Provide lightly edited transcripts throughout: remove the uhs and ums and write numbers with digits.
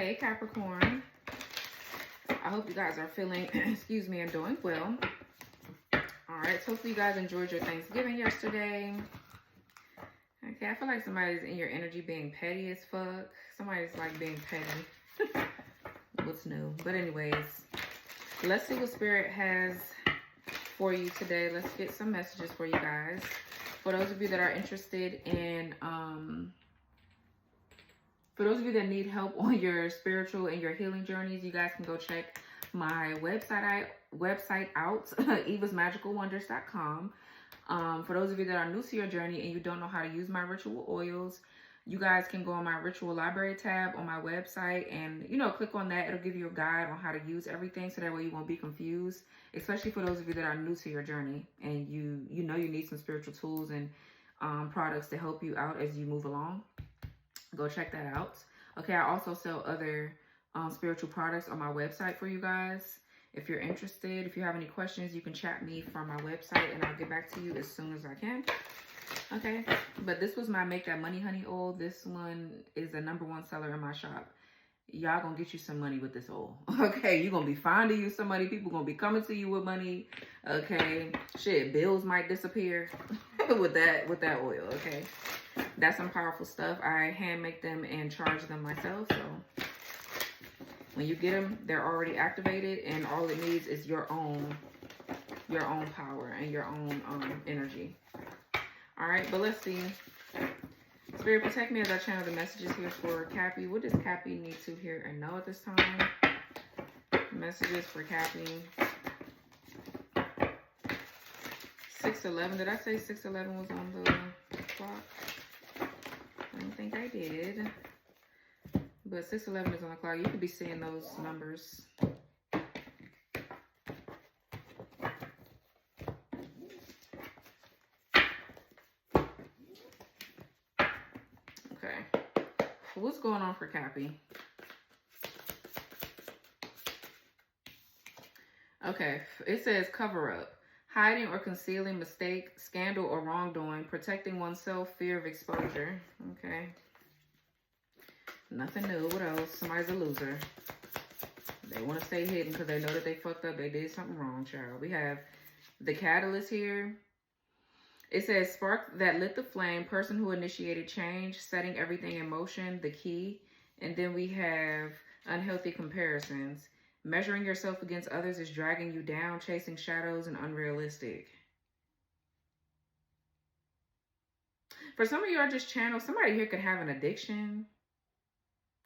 Hey Capricorn, I hope you guys are feeling, excuse me, and doing well. Alright, so hopefully you guys enjoyed your Thanksgiving yesterday. Okay, I feel like somebody's in your energy being petty as fuck. Somebody's like being petty. What's new? But anyways, let's see what Spirit has for you today. Let's get some messages for you guys. For those of you that are interested in, for those of you that need help on your spiritual and your healing journeys, you guys can go check my website out, evasmagicalwonders.com. For those of you that are new to your journey and you don't know how to use my ritual oils, you guys can go on my ritual library tab on my website and, you know, click on that. It'll give you a guide on how to use everything so that way you won't be confused, especially for those of you that are new to your journey and you know you need some spiritual tools and products to help you out as you move along. Go check that out. Okay, I also sell other spiritual products on my website for you guys. If you're interested, if you have any questions, you can chat me from my website and I'll get back to you as soon as I can. Okay, but this was my Make That Money Honey oil. This one is the #1 seller in my shop. Y'all gonna get you some money with this oil. Okay, you're gonna be finding you some money. People gonna be coming to you with money. Okay, shit, bills might disappear with that oil. Okay, that's some powerful stuff. I hand make them and charge them myself. So when you get them, they're already activated, and all it needs is your own power and your own energy. All right, but let's see. Spirit, protect me as I channel the messages here for Cappy. What does Cappy need to hear and know at this time? Messages for Cappy. 611. Did I say 611 was on the clock? I don't think I did. But 611 is on the clock. You could be seeing those numbers. What's going on for Cappy? Okay, it says cover up. Hiding or concealing mistake, scandal, or wrongdoing. Protecting oneself, fear of exposure. Okay. Nothing new. What else? Somebody's a loser. They want to stay hidden because they know that they fucked up. They did something wrong, child. We have the catalyst here. It says spark that lit the flame, person who initiated change, setting everything in motion, the key. And then we have unhealthy comparisons. Measuring yourself against others is dragging you down, chasing shadows, and unrealistic. For some of you are just channels. Somebody here could have an addiction.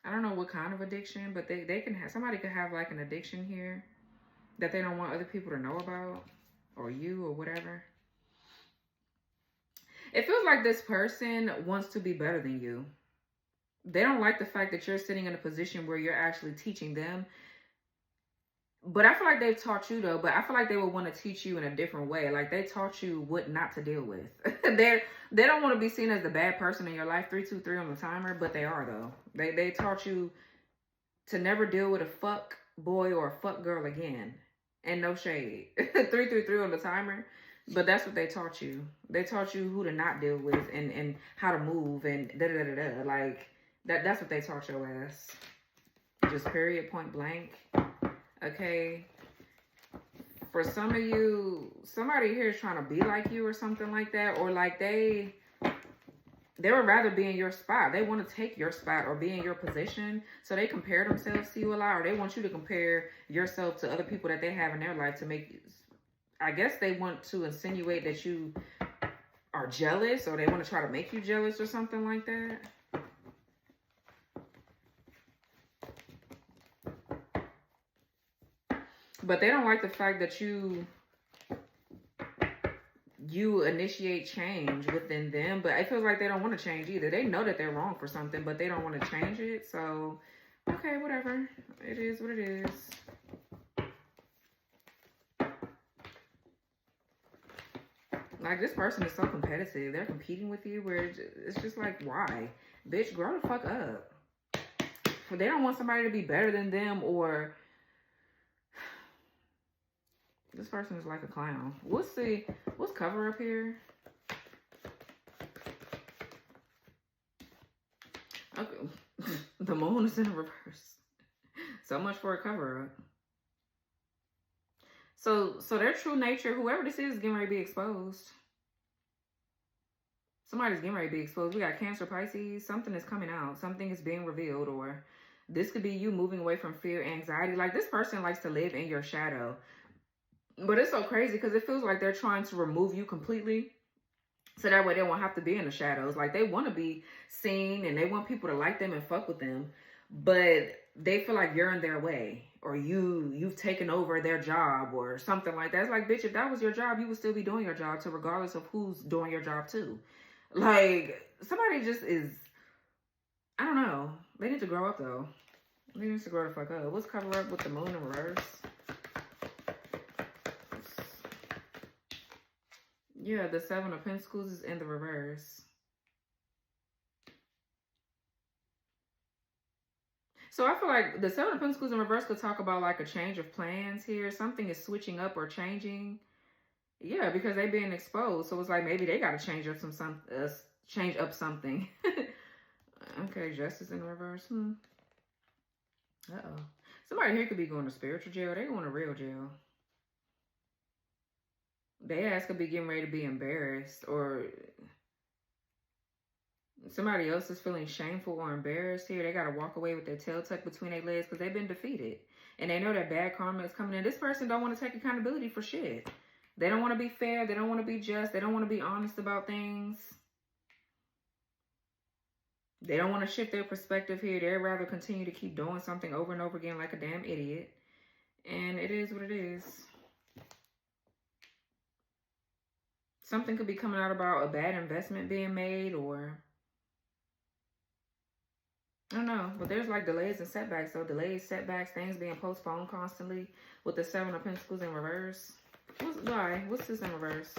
I don't know what kind of addiction, but they can have, somebody could have like an addiction here that they don't want other people to know about, or you, or whatever. It feels like this person wants to be better than you. They don't like the fact that you're sitting in a position where you're actually teaching them. But I feel like they've taught you though, but I feel like they would want to teach you in a different way. Like they taught you what not to deal with. They don't want to be seen as the bad person in your life. 323 on the timer, but they are though. They taught you to never deal with a fuck boy or a fuck girl again. And no shade. 333 on the timer. But that's what they taught you. They taught you who to not deal with and how to move and da-da-da-da-da. Like, that's what they taught your ass. Just period, point blank. Okay. For some of you, somebody here is trying to be like you or something like that. Or like they would rather be in your spot. They want to take your spot or be in your position. So they compare themselves to you a lot. Or they want you to compare yourself to other people that they have in their life to make... I guess they want to insinuate that you are jealous, or they want to try to make you jealous or something like that. But they don't like the fact that you initiate change within them. But it feels like they don't want to change either. They know that they're wrong for something, but they don't want to change it. So, okay, whatever. It is what it is. Like, this person is so competitive. They're competing with you where it's just like, why? Bitch, grow the fuck up. They don't want somebody to be better than them, or... This person is like a clown. What's cover up here? Okay. The moon is in reverse. So much for a cover-up. So their true nature, whoever this is getting ready to be exposed. Somebody's getting ready to be exposed. We got Cancer, Pisces. Something is coming out. Something is being revealed. Or this could be you moving away from fear, anxiety. Like, this person likes to live in your shadow. But it's so crazy because it feels like they're trying to remove you completely. So that way they won't have to be in the shadows. Like, they want to be seen and they want people to like them and fuck with them. But they feel like you're in their way. Or you've taken over their job or something like that. It's like, bitch, if that was your job, you would still be doing your job too, regardless of who's doing your job too. Like, somebody just is, I don't know. They need to grow up, though. They need to grow the fuck up. Let's cover up with the moon in reverse. Yeah, the 7 of Pentacles is in the reverse. So I feel like the 7 of Pentacles in reverse could talk about like a change of plans here. Something is switching up or changing. Yeah, because they being exposed. So it's like maybe they got to change up something. Okay, Justice in reverse. Uh-oh. Somebody here could be going to spiritual jail. They going to real jail. They ass could be getting ready to be embarrassed, or somebody else is feeling shameful or embarrassed here. They got to walk away with their tail tucked between their legs because they've been defeated. And they know that bad karma is coming in. This person don't want to take accountability for shit. They don't want to be fair. They don't want to be just. They don't want to be honest about things. They don't want to shift their perspective here. They'd rather continue to keep doing something over and over again like a damn idiot. And it is what it is. Something could be coming out about a bad investment being made, or I don't know. But there's like delays and setbacks. So delays, setbacks, things being postponed constantly with the 7 of Pentacles in reverse. Why? What's this in reverse?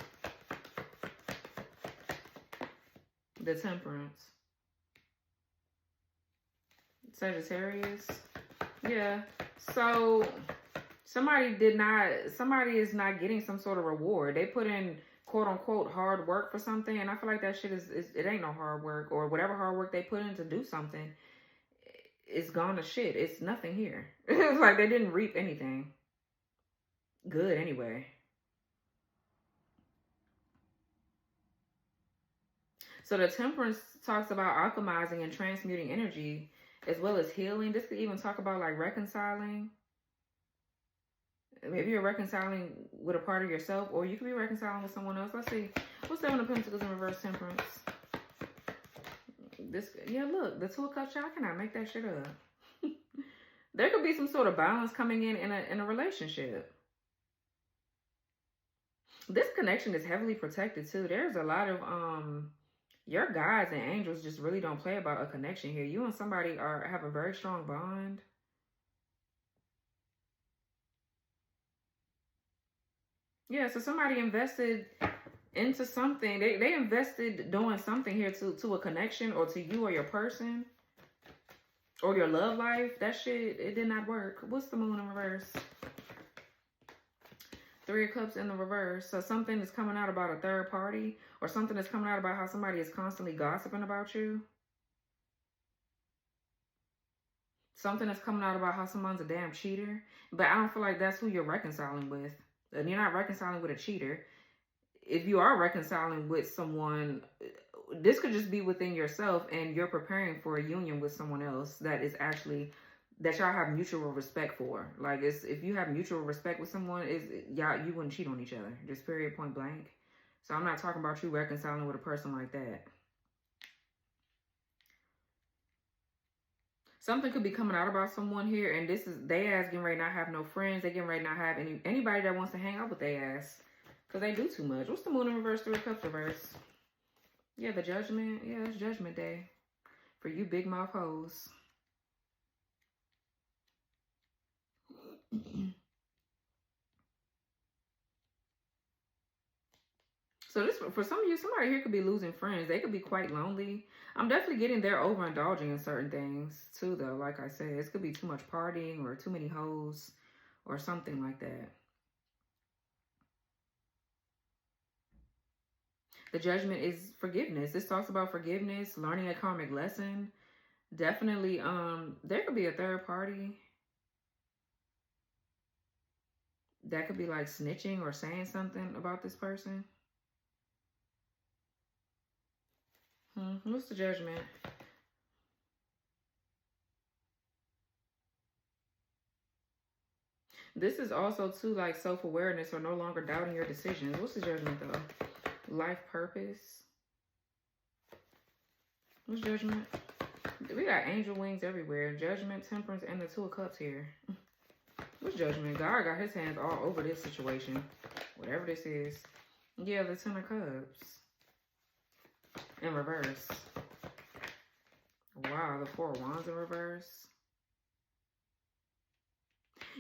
The Temperance. Sagittarius. Yeah. So somebody is not getting some sort of reward. They put in quote unquote hard work for something, and I feel like that shit is it ain't no hard work, or whatever hard work they put in to do something, it's gone to shit. It's nothing here. It's like they didn't reap anything good anyway. So the Temperance talks about alchemizing and transmuting energy, as well as healing. This could even talk about like reconciling. Maybe you're reconciling with a part of yourself, or you could be reconciling with someone else. Let's see. What's 7 of Pentacles in reverse? Temperance. Yeah, look, the 2 of Cups. Y'all cannot make that shit up. There could be some sort of balance coming in a relationship. This connection is heavily protected too. There's a lot of your guides and angels just really don't play about a connection here. You and somebody have a very strong bond. Yeah, so somebody invested into something. They invested doing something here to a connection, or to you or your person, or your love life. That shit, it did not work. What's the moon in reverse? 3 of Cups in the reverse. So something is coming out about a third party, or something is coming out about how somebody is constantly gossiping about you. Something is coming out about how someone's a damn cheater. But I don't feel like that's who you're reconciling with. And you're not reconciling with a cheater. If you are reconciling with someone, this could just be within yourself, and you're preparing for a union with someone else that is actually, that y'all have mutual respect for. Like, if you have mutual respect with someone, you wouldn't cheat on each other. Just period, point blank. So I'm not talking about you reconciling with a person like that. Something could be coming out about someone here, and this is they ass getting ready to not have no friends. They getting ready to not have anybody that wants to hang out with their ass, because they do too much. What's the moon in reverse? 3 of Cups reverse. Yeah, the Judgment. Yeah, it's Judgment Day for you big mouth hoes. So this, for some of you, somebody here could be losing friends. They could be quite lonely. I'm definitely getting they're overindulging in certain things too, though. Like I said, it could be too much partying, or too many hoes, or something like that. The Judgment is forgiveness. This talks about forgiveness, learning a karmic lesson. Definitely, there could be a third party. That could be like snitching or saying something about this person. What's the Judgment? This is also too like self-awareness or no longer doubting your decisions. What's the Judgment though? Life purpose. What's Judgment? We got angel wings everywhere. Judgment, Temperance, and the Two of Cups here. What's Judgment? God got his hands all over this situation. Whatever this is. Yeah, the Ten of Cups. In reverse. Wow, the Four of Wands in reverse.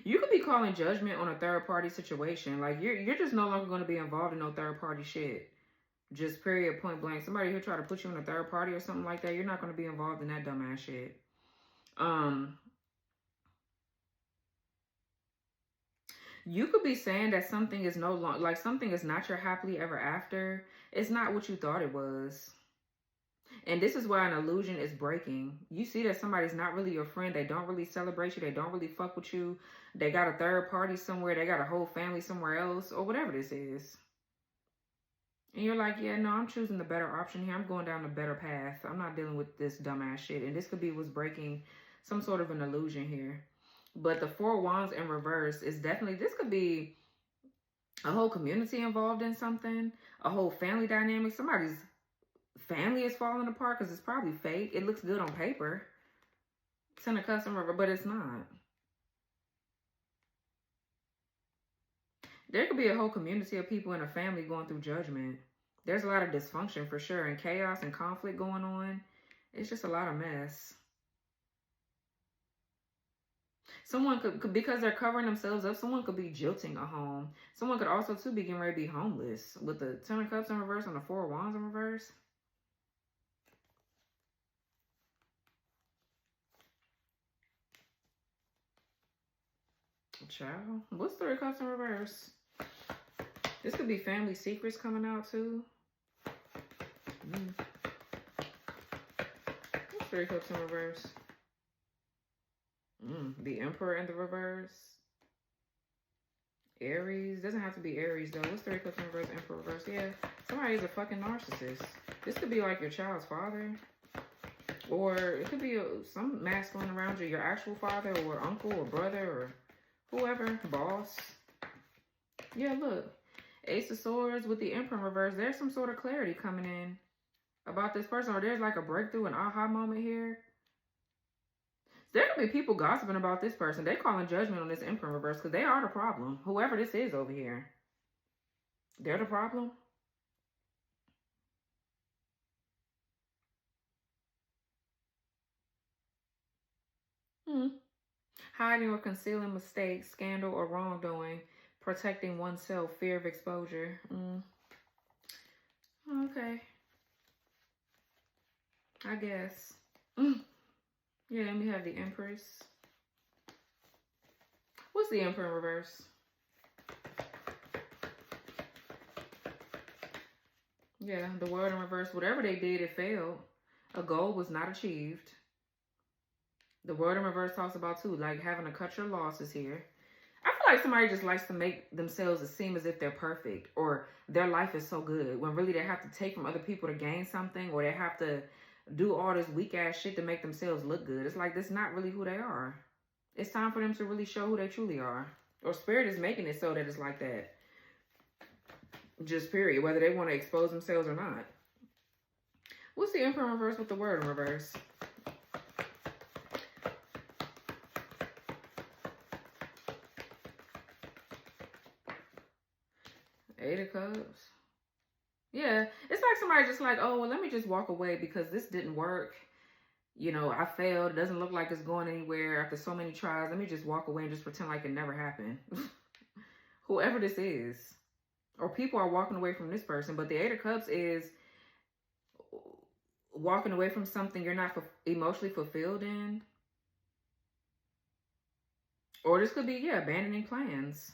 You could be calling judgment on a third-party situation. Like, you're just no longer going to be involved in no third-party shit. Just period, point blank. Somebody who try to put you in a third party or something like that, you're not going to be involved in that dumbass shit. You could be saying that something is no longer, like something is not your happily ever after. It's not what you thought it was. And this is why an illusion is breaking. You see that somebody's not really your friend. They don't really celebrate you. They don't really fuck with you. They got a third party somewhere. They got a whole family somewhere else or whatever this is. And you're like, yeah, no, I'm choosing the better option here. I'm going down the better path. I'm not dealing with this dumbass shit. And this could be what's breaking some sort of an illusion here. But the Four of Wands in reverse is definitely, this could be a whole community involved in something. A whole family dynamic. Somebody's family is falling apart because it's probably fake. It looks good on paper. Ten of Cups in reverse, but it's not. There could be a whole community of people in a family going through judgment. There's a lot of dysfunction for sure, and chaos and conflict going on. It's just a lot of mess. Someone could, because they're covering themselves up, someone could be jilting a home. Someone could also, too, be getting ready to be homeless. With the Ten of Cups in reverse and the Four of Wands in reverse. Child. What's Three of Cups in reverse? This could be family secrets coming out, too. What's Three of Cups in reverse? The Emperor in the reverse. Aries. Doesn't have to be Aries, though. What's Three of Cups in reverse? Emperor reverse. Yeah. Somebody is a fucking narcissist. This could be like your child's father. Or it could be some masculine around you. Your actual father or uncle or brother or whoever. Boss. Yeah, look. Ace of Swords with the Emperor in reverse. There's some sort of clarity coming in about this person. Or there's like a breakthrough, an aha moment here. There could be people gossiping about this person. They're calling judgment on this Emperor in reverse because they are the problem. Whoever this is over here. They're the problem. Hiding or concealing mistakes, scandal, or wrongdoing. Protecting oneself, fear of exposure. Okay. I guess. Yeah, then we have the Empress. What's the Emperor in reverse? Yeah, the World in reverse. Whatever they did, it failed. A goal was not achieved. The World in reverse talks about, too, like having to cut your losses here. I feel like somebody just likes to make themselves seem as if they're perfect or their life is so good when really they have to take from other people to gain something, or they have to do all this weak ass shit to make themselves look good. It's like that's not really who they are. It's time for them to really show who they truly are. Or Spirit is making it so that it's like that. Just period. Whether they want to expose themselves or not. What's the Emperor in reverse with the Word in reverse? Eight of Cups. Yeah, it's like somebody just like, oh, well, let me just walk away because this didn't work. You know, I failed. It doesn't look like it's going anywhere after so many tries. Let me just walk away and just pretend like it never happened. Whoever this is. Or people are walking away from this person. But the Eight of Cups is walking away from something you're not emotionally fulfilled in. Or this could be, yeah, abandoning plans.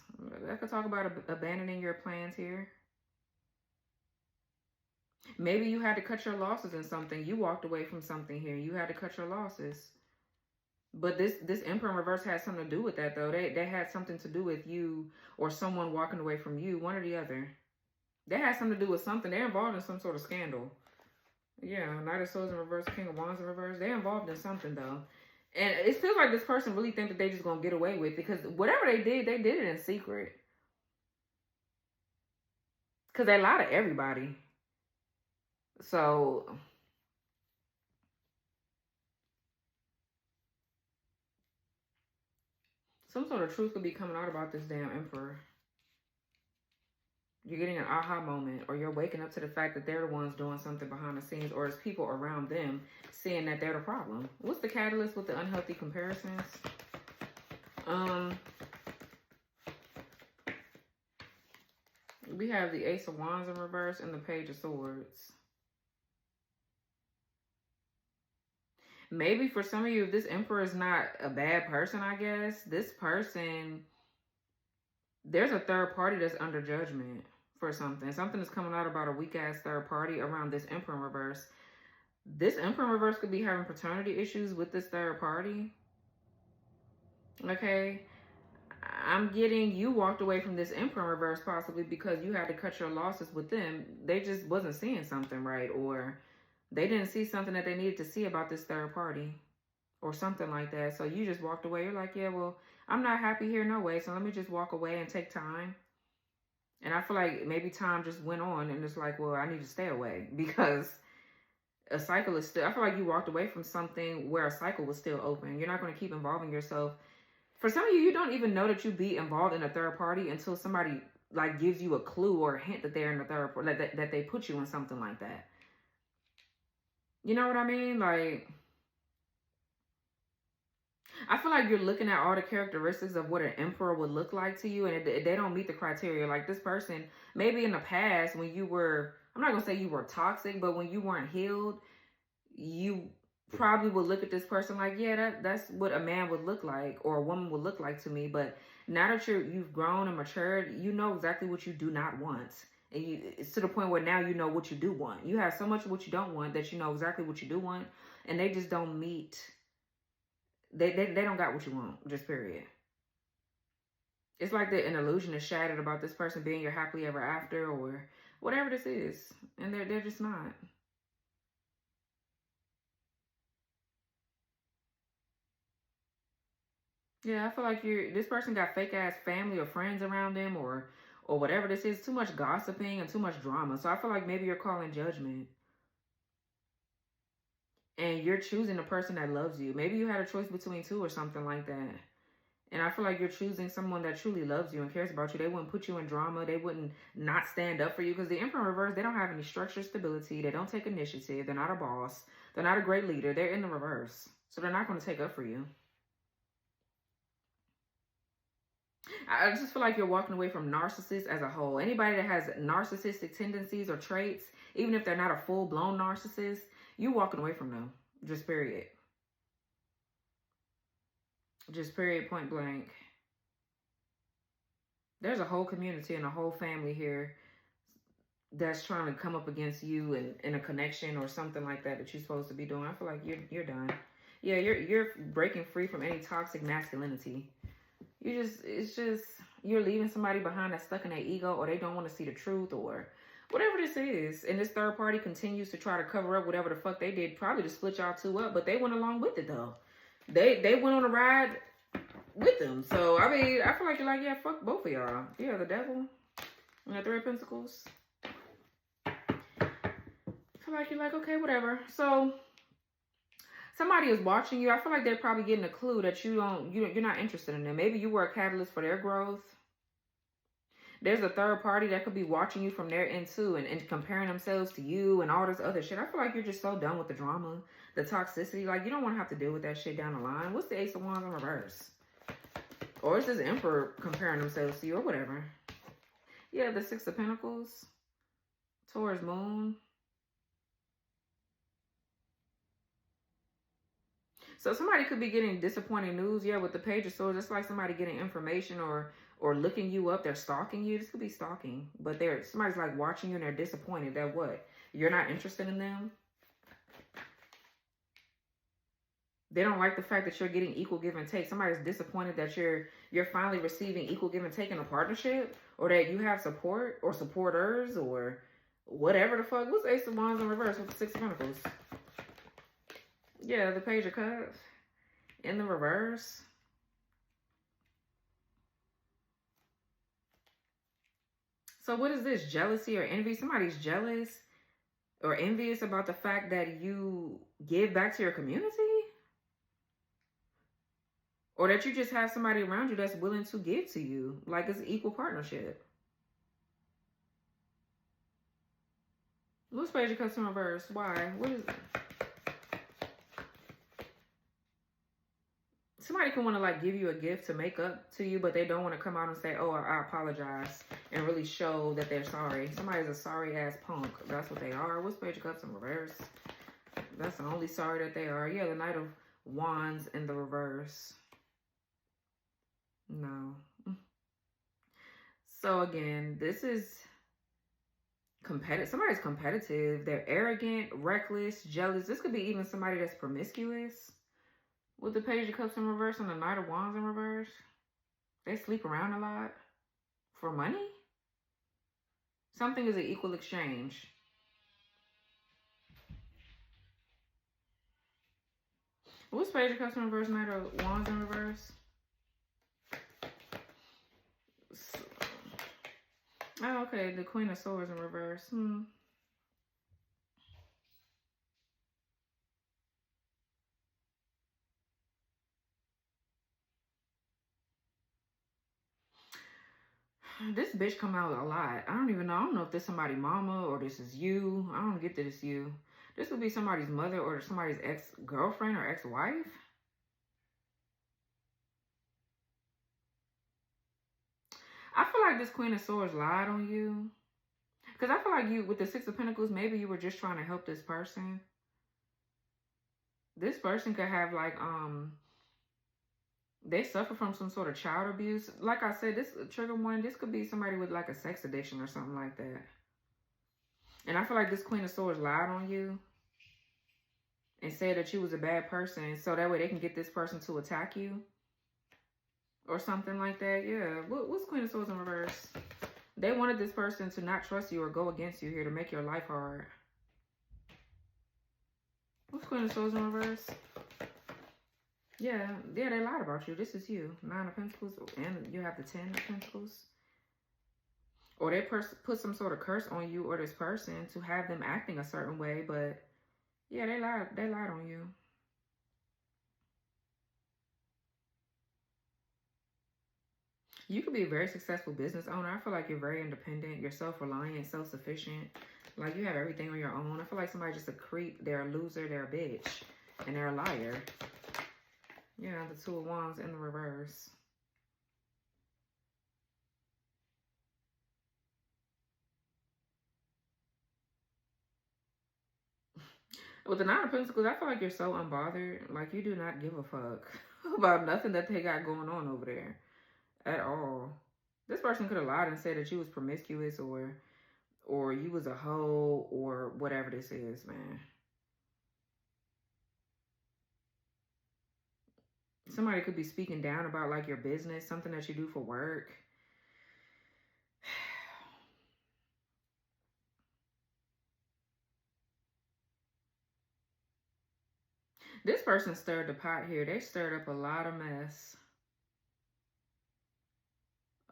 I could talk about abandoning your plans here. Maybe you had to cut your losses in something. You walked away from something here. You had to cut your losses. But this Emperor in reverse had something to do with that, though. They had something to do with you or someone walking away from you, one or the other. They had something to do with something. They're involved in some sort of scandal. Yeah, Knight of Swords in reverse, King of Wands in reverse. They're involved in something, though. And it feels like this person really think that they just going to get away with it, because whatever they did it in secret. Because they lie to everybody. So some sort of truth could be coming out about this damn Emperor. You're getting an aha moment, or you're waking up to the fact that they're the ones doing something behind the scenes, or it's people around them seeing that they're the problem. What's the catalyst with the unhealthy comparisons? We have the Ace of Wands in reverse and the Page of Swords. Maybe for some of you, if this Emperor is not a bad person, I guess, this person, there's a third party that's under judgment for something. Something is coming out about a weak-ass third party around this Emperor in reverse. This Emperor in reverse could be having paternity issues with this third party. Okay? I'm getting you walked away from this Emperor in reverse possibly because you had to cut your losses with them. They just wasn't seeing something right, or they didn't see something that they needed to see about this third party or something like that. So you just walked away. You're like, yeah, well, I'm not happy here no way, so let me just walk away and take time. And I feel like maybe time just went on and it's like, well, I need to stay away because a cycle is still, I feel like you walked away from something where a cycle was still open. You're not going to keep involving yourself. For some of you, you don't even know that you be involved in a third party until somebody like gives you a clue or a hint that they're in the third party, that they put you in something like that. You know what I mean? Like, I feel like you're looking at all the characteristics of what an Emperor would look like to you, and they don't meet the criteria. Like this person, maybe in the past when you were, I'm not going to say you were toxic, but when you weren't healed, you probably would look at this person like, yeah, that's what a man would look like or a woman would look like to me. But now that you've grown and matured, you know exactly what you do not want. And it's to the point where now you know what you do want. You have so much of what you don't want that you know exactly what you do want, and they just don't meet. They don't got what you want, just period. It's like an illusion is shattered about this person being your happily ever after or whatever this is. And they're just not. Yeah, I feel like this person got fake ass family or friends around them or whatever this is. Too much gossiping and too much drama. So I feel like maybe you're calling judgment. And you're choosing a person that loves you. Maybe you had a choice between two or something like that. And I feel like you're choosing someone that truly loves you and cares about you. They wouldn't put you in drama. They wouldn't not stand up for you. Because the Emperor in reverse, they don't have any structure, stability. They don't take initiative. They're not a boss. They're not a great leader. They're in the reverse. So they're not going to take up for you. I just feel like you're walking away from narcissists as a whole. Anybody that has narcissistic tendencies or traits, even if they're not a full-blown narcissist, you're walking away from them. Just period. Just period, point blank. There's a whole community and a whole family here that's trying to come up against you in a connection or something like that you're supposed to be doing. I feel like you're done. Yeah, you're breaking free from any toxic masculinity. You're leaving somebody behind that's stuck in their ego, or they don't want to see the truth, or whatever this is. And this third party continues to try to cover up whatever the fuck they did, probably to split y'all two up, but they went along with it though. They went on a ride with them. So I mean, I feel like you're like, yeah, fuck both of y'all. Yeah, the devil and the Three of Pentacles. I feel like you're like, okay, whatever. So somebody is watching you. I feel like they're probably getting a clue that you're not interested in them. Maybe you were a catalyst for their growth. There's a third party that could be watching you from their end too and comparing themselves to you and all this other shit. I feel like you're just so done with the drama, the toxicity. Like, you don't want to have to deal with that shit down the line. What's the Ace of Wands in reverse? Or is this Emperor comparing themselves to you or whatever? Yeah, the Six of Pentacles. Taurus Moon. So somebody could be getting disappointing news. Yeah, with the Page of Swords, it's like somebody getting information or looking you up. They're stalking you. This could be stalking. But somebody's like watching you and they're disappointed that what? You're not interested in them? They don't like the fact that you're getting equal give and take. Somebody's disappointed that you're finally receiving equal give and take in a partnership, or that you have support or supporters or whatever the fuck. What's Ace of Wands in reverse with the Six of Pentacles? Yeah, the Page of Cups in the reverse. So what is this? Jealousy or envy? Somebody's jealous or envious about the fact that you give back to your community? Or that you just have somebody around you that's willing to give to you. Like it's an equal partnership. What's Page of Cups in reverse? Why? What is it? Somebody can want to like give you a gift to make up to you, but they don't want to come out and say, oh, I apologize, and really show that they're sorry. Somebody's a sorry ass punk. That's what they are. What's Page of Cups in reverse? That's the only sorry that they are. Yeah, the Knight of Wands in the reverse. No. So again, this is competitive. Somebody's competitive. They're arrogant, reckless, jealous. This could be even somebody that's promiscuous. With the Page of Cups in reverse and the Knight of Wands in reverse. They sleep around a lot. For money? Something is an equal exchange. What's Page of Cups in reverse, Knight of Wands in reverse? Oh, okay. The Queen of Swords in reverse. This bitch come out a lot. I don't even know. I don't know if this is somebody's mama or this is you. I don't get that it's you. This would be somebody's mother or somebody's ex-girlfriend or ex-wife. I feel like this Queen of Swords lied on you. Because I feel like you, with the Six of Pentacles, maybe you were just trying to help this person. This person could have like, they suffer from some sort of child abuse. Like I said, this trigger one, this could be somebody with like a sex addiction or something like that. And I feel like this Queen of Swords lied on you and said that you was a bad person, so that way they can get this person to attack you or something like that. Yeah. What's Queen of Swords in reverse? They wanted this person to not trust you or go against you here to make your life hard. What's Queen of Swords in reverse? Yeah, they lied about you. This is you. Nine of Pentacles, and you have the 10 of Pentacles. Or they put some sort of curse on you or this person to have them acting a certain way, but yeah, they lied on you. You could be a very successful business owner. I feel like you're very independent. You're self-reliant, self-sufficient. Like you have everything on your own. I feel like somebody's just a creep. They're a loser. They're a bitch. And they're a liar. Yeah, the Two of Wands in the reverse. With the Nine of Pentacles, I feel like you're so unbothered. Like you do not give a fuck about nothing that they got going on over there. At all. This person could have lied and said that you was promiscuous or you was a hoe or whatever this is, man. Somebody could be speaking down about like your business, something that you do for work. This person stirred the pot here. They stirred up a lot of mess.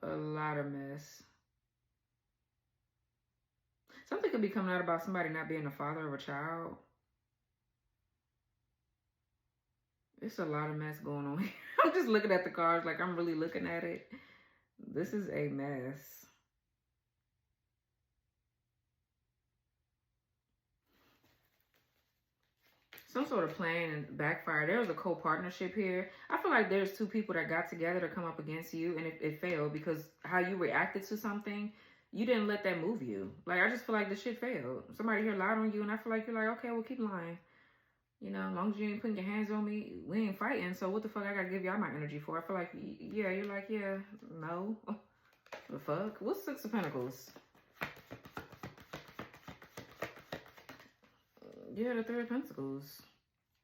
A lot of mess. Something could be coming out about somebody not being the father of a child. It's a lot of mess going on here. I'm just looking at the cards like I'm really looking at it. This is a mess. Some sort of plan and backfire. There was a co-partnership here. I feel like there's two people that got together to come up against you, and it failed because how you reacted to something, you didn't let that move you. Like, I just feel like the shit failed. Somebody here lied on you, and I feel like you're like, okay, well, keep lying. You know, as long as you ain't putting your hands on me, we ain't fighting. So what the fuck I gotta give y'all my energy for? I feel like, yeah, you're like, yeah, no. The fuck? What's Six of Pentacles? Yeah, the Three of Pentacles.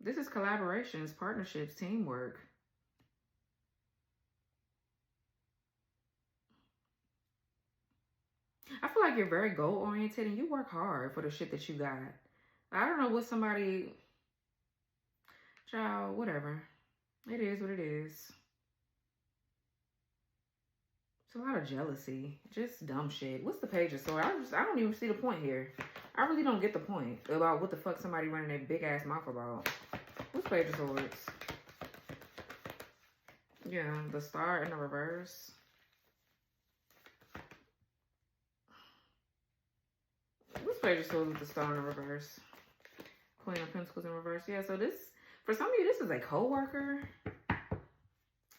This is collaborations, partnerships, teamwork. I feel like you're very goal-oriented and you work hard for the shit that you got. I don't know what somebody... Child, whatever. It is what it is. It's a lot of jealousy. Just dumb shit. What's the Page of Swords? I don't even see the point here. I really don't get the point about what the fuck somebody running their big ass mouth about. What's Page of Swords? Yeah, the Star in the reverse. What's Page of Swords with the Star in the reverse? Queen of Pentacles in reverse. Yeah, so this, for some of you, this is a co-worker.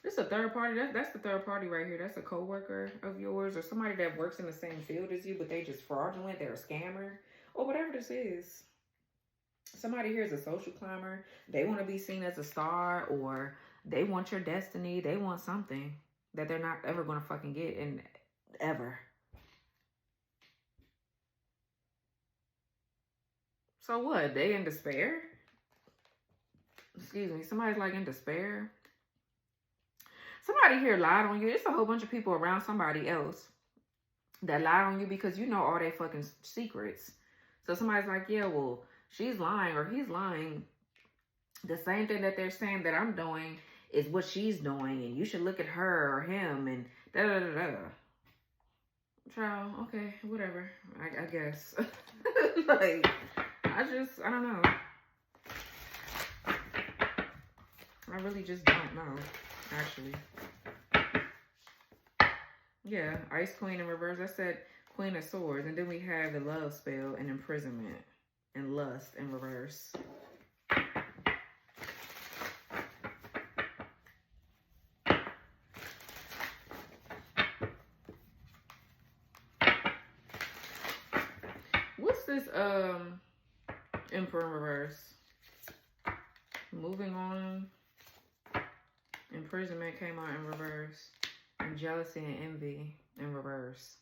This is a third party. That's the third party right here. That's a co-worker of yours or somebody that works in the same field as you, but they just fraudulent. They're a scammer or whatever this is. Somebody here is a social climber. They want to be seen as a star, or they want your destiny. They want something that they're not ever going to fucking get in ever. So what? They in despair? Excuse me. Somebody's like in despair. Somebody here lied on you. It's a whole bunch of people around somebody else that lied on you because you know all their fucking secrets. So somebody's like, yeah, well, she's lying or he's lying. The same thing that they're saying that I'm doing is what she's doing, and you should look at her or him and da da da da. Child, okay, whatever. I guess. Like, I don't know. I really just don't know, actually. Yeah, Ice Queen in reverse. I said Queen of Swords. And then we have the Love Spell and Imprisonment and Lust in reverse. What's this Emperor in reverse? Moving on. Imprisonment came out in reverse. And Jealousy and Envy in reverse.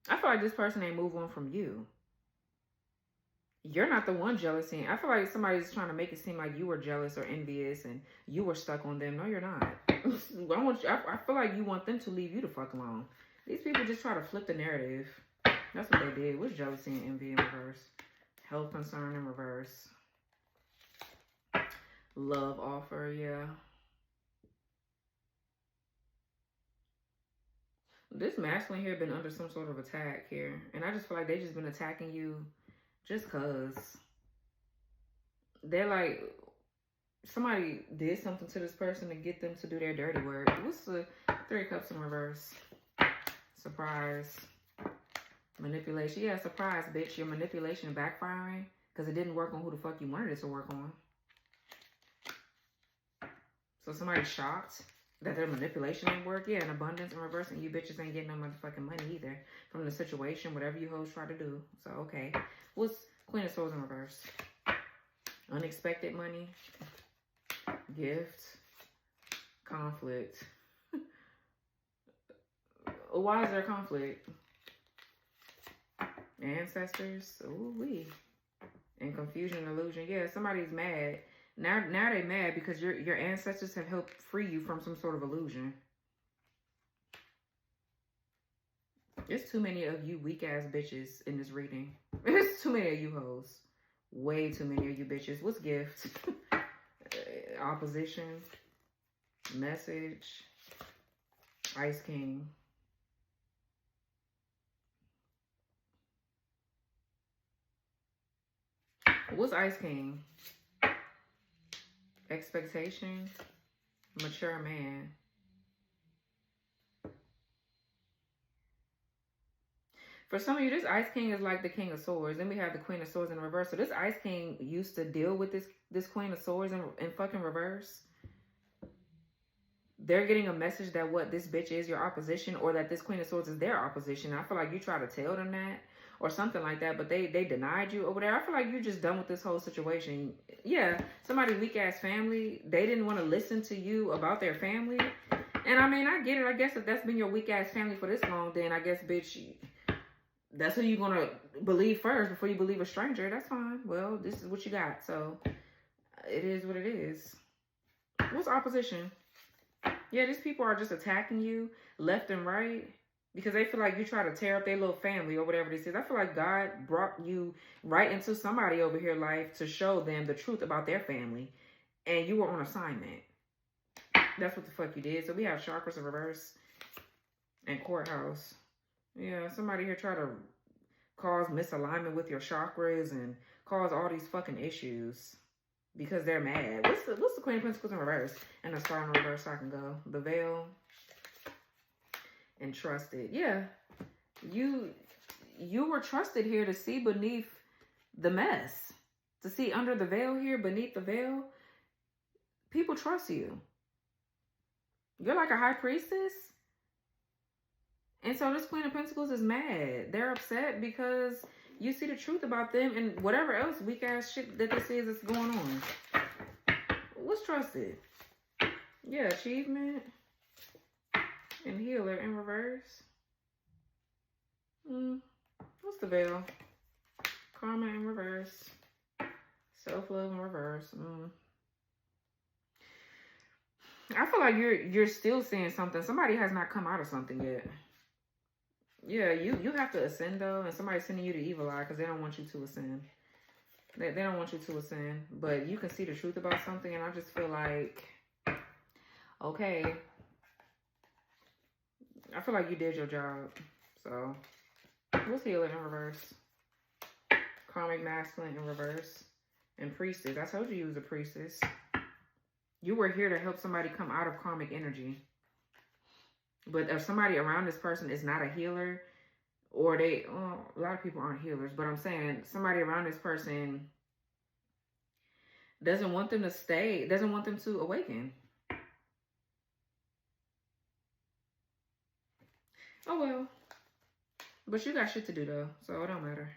I feel like this person ain't move on from you. You're not the one jealousy. I feel like somebody's trying to make it seem like you were jealous or envious and you were stuck on them. No, you're not. I feel like you want them to leave you the fuck alone. These people just try to flip the narrative. That's what they did. What's Jealousy and Envy in reverse? Health Concern in reverse. Love Offer, yeah. This masculine here been under some sort of attack here. And I just feel like they just been attacking you just cause. They're like, somebody did something to this person to get them to do their dirty work. What's the Three of Cups in reverse? Surprise. Manipulation. Yeah, surprise, bitch. Your manipulation backfiring because it didn't work on who the fuck you wanted it to work on. So somebody's shocked that their manipulation didn't work. Yeah, an abundance in reverse, and you bitches ain't getting no motherfucking money either from the situation, whatever you hoes try to do. So, okay. What's Queen of Swords in reverse? Unexpected money. Gift. Conflict. Why is there conflict? Ancestors. Ooh-wee. And confusion, illusion. Yeah, somebody's mad. Now they're mad because your ancestors have helped free you from some sort of illusion. There's too many of you weak ass bitches in this reading. There's too many of you hoes. Way too many of you bitches. What's gift? Opposition. Message. Ice King. What's Ice King? Expectation. Mature man. For some of you, this Ice King is like the King of Swords. Then we have the Queen of Swords in reverse. So this Ice King used to deal with this Queen of Swords in fucking reverse. They're getting a message that what this bitch is your opposition, or that this Queen of Swords is their opposition. I feel like you try to tell them that or something like that, but they denied you over there. I feel like you're just done with this whole situation. Yeah, somebody weak ass family, they didn't want to listen to you about their family. And I mean, I get it. I guess if that's been your weak ass family for this long, then I guess, bitch, that's who you're gonna believe first before you believe a stranger. That's fine. Well, this is what you got. So it is what it is. What's opposition? Yeah, these people are just attacking you left and right because they feel like you try to tear up their little family or whatever this is. I feel like God brought you right into somebody over here life to show them the truth about their family. And you were on assignment. That's what the fuck you did. So we have chakras in reverse and courthouse. Yeah, somebody here try to cause misalignment with your chakras and cause all these fucking issues because they're mad. What's the Queen of Pentacles in reverse? And the Star in reverse so I can go. The Veil and Trusted. Yeah. You were trusted here to see beneath the mess. To see under the veil here, beneath the veil. People trust you. You're like a high priestess. And so this Queen of Pentacles is mad. They're upset because you see the truth about them and whatever else weak ass shit that this is that's going on. What's trusted? Yeah, achievement and healer in reverse. What's the veil? Karma in reverse. Self-love in reverse. I feel like you're still seeing something. Somebody has not come out of something yet. Yeah, you have to ascend though, and somebody's sending you the evil eye because they don't want you to ascend. They don't want you to ascend, but you can see the truth about something, and I just feel like, okay, I feel like you did your job. So, what's healing in reverse? Karmic masculine in reverse. And priestess. I told you was a priestess. You were here to help somebody come out of karmic energy. But if somebody around this person is not a healer, or a lot of people aren't healers, but I'm saying somebody around this person doesn't want them to stay, doesn't want them to awaken. Oh well. But you got shit to do though, so it don't matter.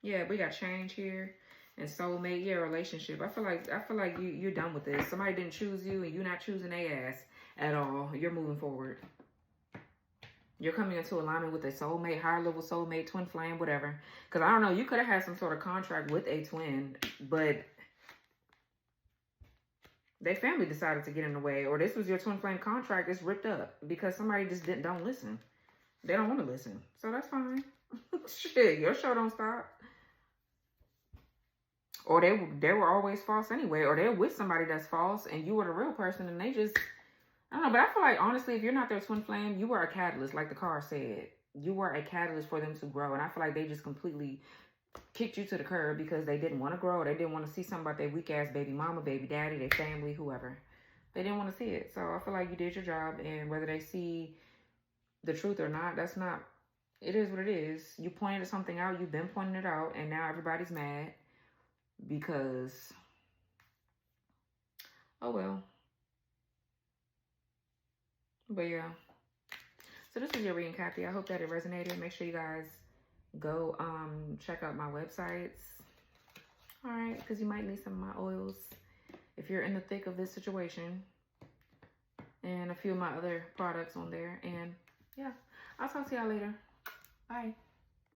Yeah, we got change here. And soulmate, yeah, relationship. I feel like you're done with this. Somebody didn't choose you and you're not choosing their ass at all. You're moving forward. You're coming into alignment with a soulmate, higher level soulmate, twin flame, whatever. Because I don't know, you could have had some sort of contract with a twin, but their family decided to get in the way. Or this was your twin flame contract, it's ripped up because somebody just don't listen. They don't want to listen. So that's fine. Shit, your show don't stop. Or they were always false anyway. Or they're with somebody that's false and you were the real person and they just, I don't know. But I feel like, honestly, if you're not their twin flame, you were a catalyst, like the card said. You were a catalyst for them to grow. And I feel like they just completely kicked you to the curb because they didn't want to grow. Or they didn't want to see something about their weak-ass baby mama, baby daddy, their family, whoever. They didn't want to see it. So I feel like you did your job. And whether they see the truth or not, that's not, it is what it is. You pointed something out. You've been pointing it out. And now everybody's mad. Because, oh well. But yeah. So this is your reading, Cappy. I hope that it resonated. Make sure you guys go check out my websites. Alright, because you might need some of my oils if you're in the thick of this situation. And a few of my other products on there. And yeah, I'll talk to y'all later. Bye.